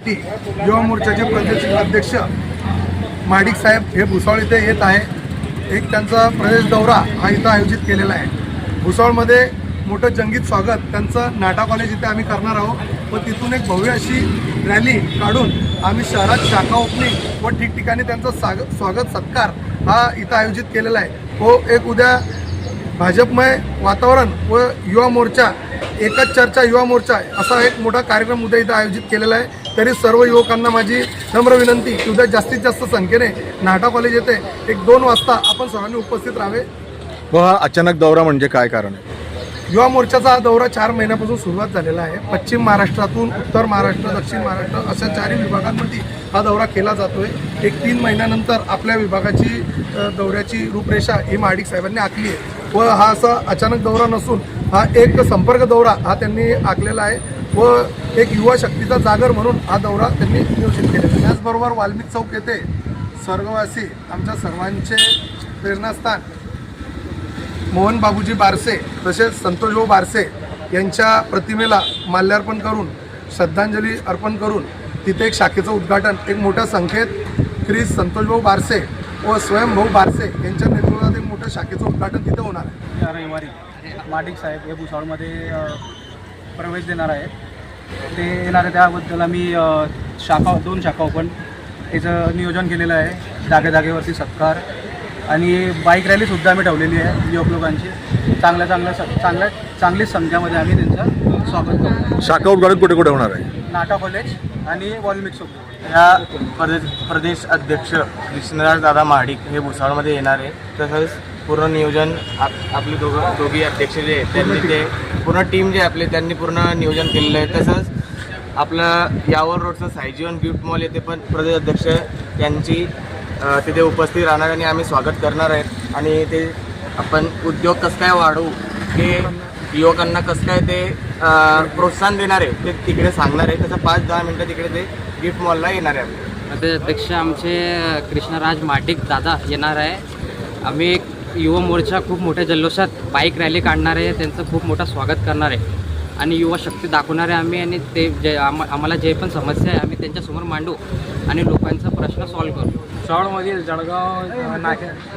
भेटी युवा मोर्चाचे प्रदेश अध्यक्ष महाडिक साहेब हे भुसावळ इथे येत आहे. एक त्यांचा प्रदेश दौरा हा इथं आयोजित केलेला आहे. भुसावळमध्ये मोठं जंगीत स्वागत त्यांचं नाटा कॉलेज इथे आम्ही करणार आहोत व तिथून एक भव्य अशी रॅली काढून आम्ही शहरात शाखा ओपनिंग व ठिकठिकाणी त्यांचा स्वागत सत्कार हा इथं आयोजित केलेला आहे. व एक उद्या भाजपमय वातावरण व युवा मोर्चा एकच चर्चा युवा मोर्चा असा एक मोठा कार्यक्रम उद्या इथं आयोजित केलेला आहे. तरी सर्व युवकांना माझी नम्र विनंती की उद्या जास्तीत जास्त संख्येने नाटा कॉलेज येथे 1-2 वाजता आपण सर्वांनी उपस्थित राहावे. व हा अचानक दौरा म्हणजे काय कारण आहे? युवा मोर्चाचा हा दौरा 4 महिन्यापासून सुरुवात झालेला आहे. पश्चिम महाराष्ट्रातून उत्तर महाराष्ट्र, दक्षिण महाराष्ट्र अशा 4 विभागांमध्ये हा दौरा केला जातोय. एक 3 महिन्यानंतर आपल्या विभागाची दौऱ्याची रूपरेषा ही महाडिक साहेबांनी आखली आहे व हा असा अचानक दौरा नसून हा एक संपर्क दौरा हा त्यांनी आखलेला आहे व एक युवा शक्तीचा जागर म्हणून हा दौरा त्यांनी नियोजित केलेला आहे. त्याचबरोबर वाल्मिक चौक येथे स्वर्गवासी आमच्या सर्वांचे प्रेरणास्थान मोहन बाबूजी बारसे तसेच संतोषभाऊ बारसे यांच्या प्रतिमेला माल्यार्पण करून श्रद्धांजली अर्पण करून तिथे एक शाखेचं उद्घाटन एक मोठ्या संख्येत श्री संतोषभाऊ बारसे व स्वयंभाऊ बारसे यांच्या नेतृत्वात एक मोठ्या शाखेचं उद्घाटन तिथे होणार आहे. या रविवारी महाडिक साहेब हे भुसावळमध्ये प्रवेश देणार आहेत. ते येणार आहे त्याबद्दल आम्ही 2 शाखा ओपन याचं नियोजन केलेलं आहे. जागेवरती सत्कार आणि बाईक रॅलीसुद्धा आम्ही ठेवलेली आहे युवक लोकांची. चांगलीच संख्यामध्ये आम्ही त्यांचं स्वागत करतो. शाखा उद्घाटन कुठे कुठे होणार आहे? नाटा कॉलेज आणि वाल्मिक चौक. या प्रदेश अध्यक्ष कृष्णराज दादा महाडिक हे भुसावळमध्ये येणार आहे. तसंच पूर्ण नियोजन आपले दोघी अध्यक्ष जे आहेत त्यांनी ते पूर्ण टीम जे आपले त्यांनी पूर्ण नियोजन केलेलं आहे. तसंच आपलं यावर रोडचं सायजीवन गिफ्ट मॉल येथे पण प्रदेश अध्यक्ष यांची तिथे उपस्थित राहणार आणि आम्ही स्वागत करणार आहेत. आणि ते आपण उद्योग कसं काय वाढवू हे युवकांना कसं काय ते प्रोत्साहन देणार आहे ते तिकडे सांगणार आहे. तसं 5-10 मिनटं तिकडे ते गिफ्ट मॉलला येणार आहे. प्रदेश अध्यक्ष आमचे कृष्णराज महाडिक दादा येणार आहे. आम्ही एक युवा मोर्चा खूप मोठ्या जल्लोषात बाईक रॅली काढणार आहे. त्यांचं खूप मोठं स्वागत करणार आहे आणि युवा शक्ती दाखवणार आहे आम्ही. आणि ते जे आम्हाला जे पण समस्या आहे आम्ही त्यांच्यासमोर मांडू आणि लोकांचा प्रश्न सॉल्व्ह करू. भुसावळमधील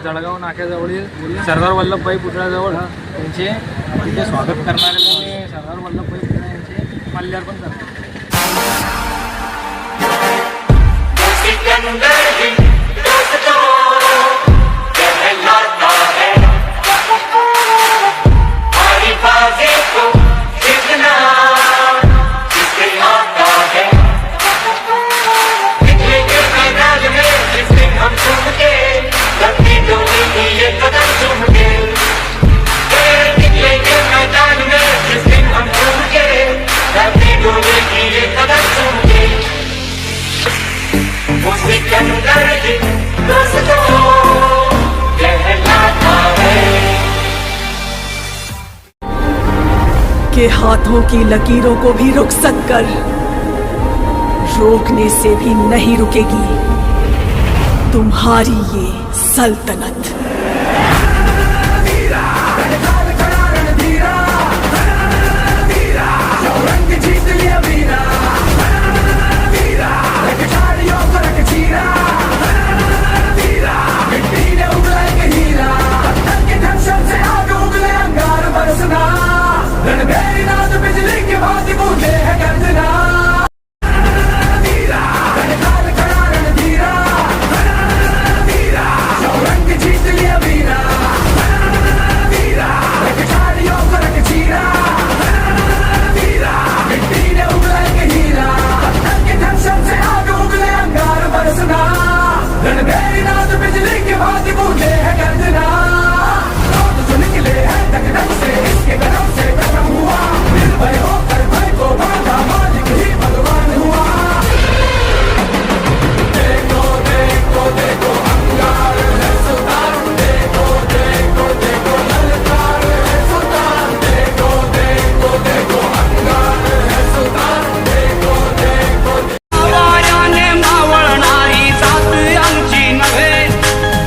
जळगाव नाक्याजवळील सरदार वल्लभभाई पुतळ्याजवळ त्यांचे तिथे स्वागत करणारे आणि सरदार वल्लभभाई पुतळा यांचे माल्यार्पण करणार. के हाथों की लकीरों को भी रुखसत कर, रोकने से भी नहीं रुकेगी तुम्हारी ये सल्तनत.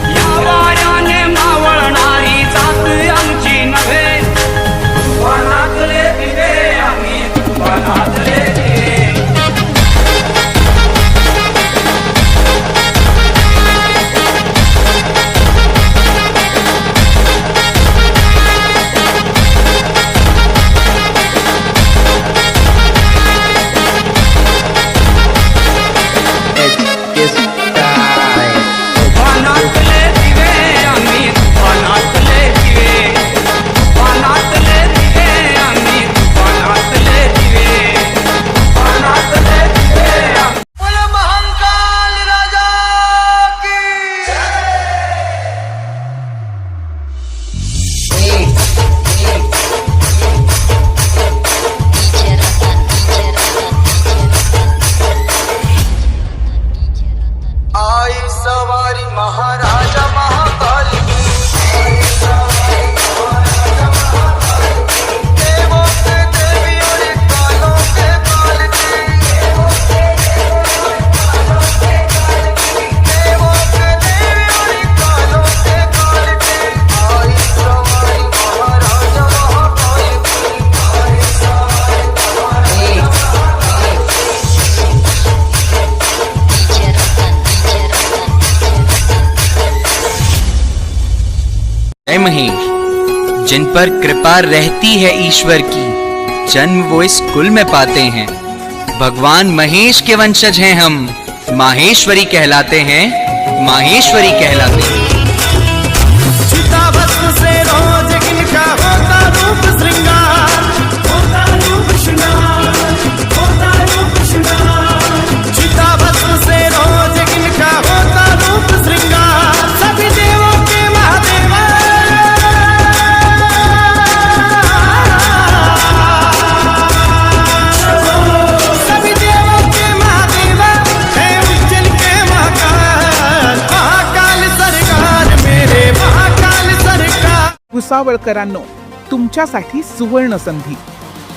या वाऱ्याने मावळ है महेश, जिन पर कृपा रहती है ईश्वर की, जन्म वो इस कुल में पाते हैं। भगवान महेश के वंशज हैं हम, माहेश्वरी कहलाते हैं, माहेश्वरी कहलाते हैं। भुसावळकरांनो, तुमच्यासाठी सुवर्ण संधी.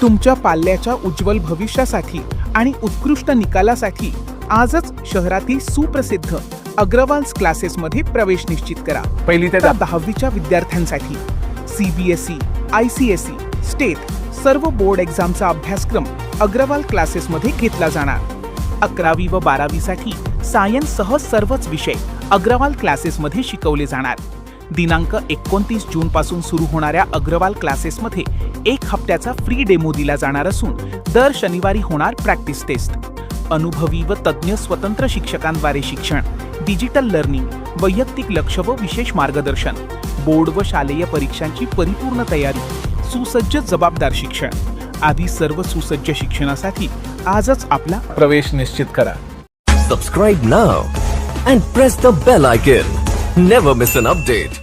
तुमच्या पाल्याच्या उज्ज्वल भविष्यासाठी आणि उत्कृष्ट निकालासाठी आजच शहरातील सुप्रसिद्ध अग्रवाल्स क्लासेसमध्ये प्रवेश निश्चित करा. पहिली ते 10वीच्या विद्यार्थ्यांसाठी CBSE, ICSE, स्टेट सर्व बोर्ड एक्झामचा अभ्यासक्रम अग्रवाल क्लासेसमध्ये घेतला जाणार. 11वी व 12वीसाठी सायन्ससह सर्वच विषय अग्रवाल क्लासेसमध्ये शिकवले जाणार. दिनांक 29 जून पासून सुरू होणाऱ्या अग्रवाल क्लासेसमध्ये 1 हप्त्याचा फ्री डेमो दिला जाणार असून दर शनिवारी होणार प्रॅक्टिस टेस्ट. अनुभवी व तज्ज्ञ स्वतंत्र शिक्षकांद्वारे शिक्षण, डिजिटल लर्निंग, वैयक्तिक लक्ष व विशेष मार्गदर्शन, बोर्ड व शालेय परीक्षांची परिपूर्ण तयारी, सुसज्ज जबाबदार शिक्षण आदी सर्व सुसज्ज शिक्षणासाठी आजच आपला प्रवेश निश्चित करा. Subscribe now and press the bell icon. Never miss an update.